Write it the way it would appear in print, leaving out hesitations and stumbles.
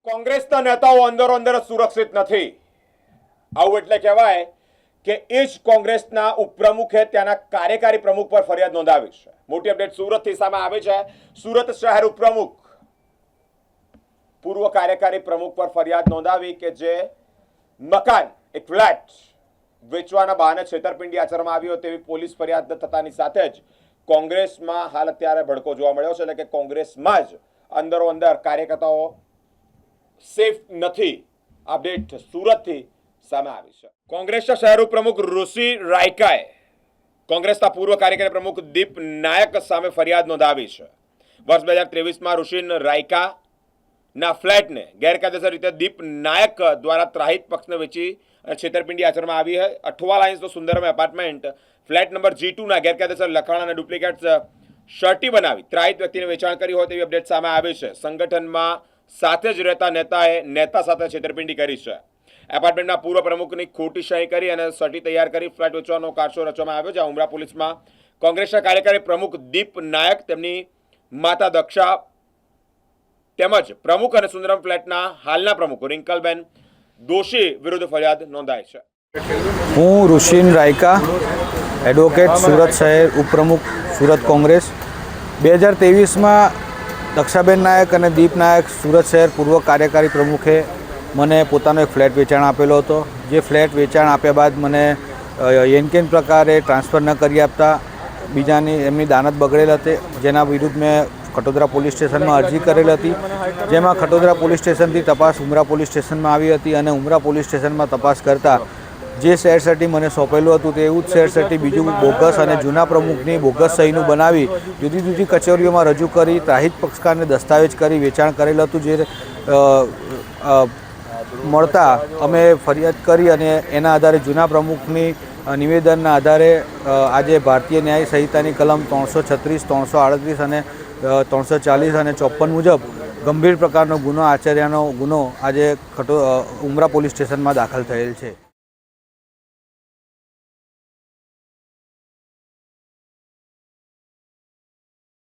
કોંગ્રેસના નેતાઓ અંદરો અંદર સુરક્ષિત નથી. આવું એટલે કહેવાય કે એ જ કોંગ્રેસના ઉપપ્રમુખે ત્યાંના કાર્યકારી પ્રમુખ પર ફરિયાદ નોંધાવી છે. મોટી અપડેટ સુરતથી સામે આવી છે. સુરત શહેર ઉપપ્રમુખ પૂર્વ કાર્યકારી પ્રમુખ પર ફરિયાદ નોંધાવી કે જે મકાન એક ફ્લેટ વેચવાના બહાને છેતરપિંડી આચરવામાં આવી હોય તેવી પોલીસ ફરિયાદ થતાની સાથે જ કોંગ્રેસમાં હાલ અત્યારે ભડકો જોવા મળ્યો છે. એટલે કે કોંગ્રેસમાં જ અંદરો અંદર કાર્યકર્તાઓ સેફ નથી. અપડેટ સુરતથી સામે આવી છે. કોંગ્રેસના શહેર પ્રમુખ ઋષિ રાયકાએ કોંગ્રેસના પૂર્વ કાર્યકારી પ્રમુખ દીપ નાયક સામે ફરિયાદ નોંધાવી છે. વર્ષ 2023માં ઋષિ રાયકાના ફ્લેટને ગેરકાયદેસર રીતે દીપ નાયક દ્વારા ત્રાહિત પક્ષને વેચી છેતરપિંડી આચરવામાં આવી છે. અઠવા લાઇન્સનો Sundaram apartment flat number G2 ના ગેરકાયદેસર લખાણ અને ડુપ્લિકેટ શર્ટી બનાવી ત્રાહિત વ્યક્તિને વેચાણ કરી હોય તેવી અપડેટ સામે આવી છે. સંગઠનમાં સાથે જ રહેતા નેતાએ નેતા સાથે છેતરપિંડી કરી છે. એપાર્ટમેન્ટના પૂર્વ પ્રમુખની ખોટી સહી કરી અને સર્ટી તૈયાર કરી ફ્લેટ વેચવાનો કારસો રચવામાં આવ્યો છે. ઉમરા પોલીસમાં કોંગ્રેસના કાર્યકારી પ્રમુખ દીપ નાયક, તેમની માતા દક્ષા તેમજ પ્રમુખ અને સુંદરમ ફ્લેટના હાલના પ્રમુખ રિંકલબેન દોશી વિરુદ્ધ ફરિયાદ નોંધાઈ છે. હું ઋષિ રાયકા, એડવોકેટ, સુરત શહેર ઉપપ્રમુખ, સુરત કોંગ્રેસ. 2023માં દક્ષાબેન નાયક અને દીપ નાયક, સુરત શહેર પૂર્વ કાર્યકારી પ્રમુખે મને પોતાનો એક ફ્લેટ વેચાણ આપેલો હતો. જે ફ્લેટ વેચાણ આપ્યા બાદ મને એનકેન પ્રકારે ટ્રાન્સફર ન કરી આપતા બીજાની એમની દાનત બગડેલ હતી, જેના વિરુદ્ધ મેં ખટોદરા પોલીસ સ્ટેશનમાં અરજી કરેલ હતી. જેમાં ખટોદરા પોલીસ સ્ટેશનથી તપાસ ઉમરા પોલીસ સ્ટેશનમાં આવી હતી અને ઉમરા પોલીસ સ્ટેશનમાં તપાસ કરતાં જે શેર સર્ટી મને સોંપેલું હતું તે એવું જ શેર સર્ટી બીજું બોગસ અને જૂના પ્રમુખની બોગસ સહીનું બનાવી જુદી જુદી કચેરીઓમાં રજૂ કરી ત્રાહિત પક્ષકારને દસ્તાવેજ કરી વેચાણ કરેલું હતું. જે મળતા અમે ફરિયાદ કરી અને એના આધારે જૂના પ્રમુખની નિવેદનના આધારે આજે ભારતીય ન્યાય સંહિતાની કલમ 336, 338 અને 340 અને 54 મુજબ ગંભીર પ્રકારનો ગુનો આચર્યાનો ગુનો આજે ઉમરા પોલીસ સ્ટેશનમાં દાખલ થયેલ છે.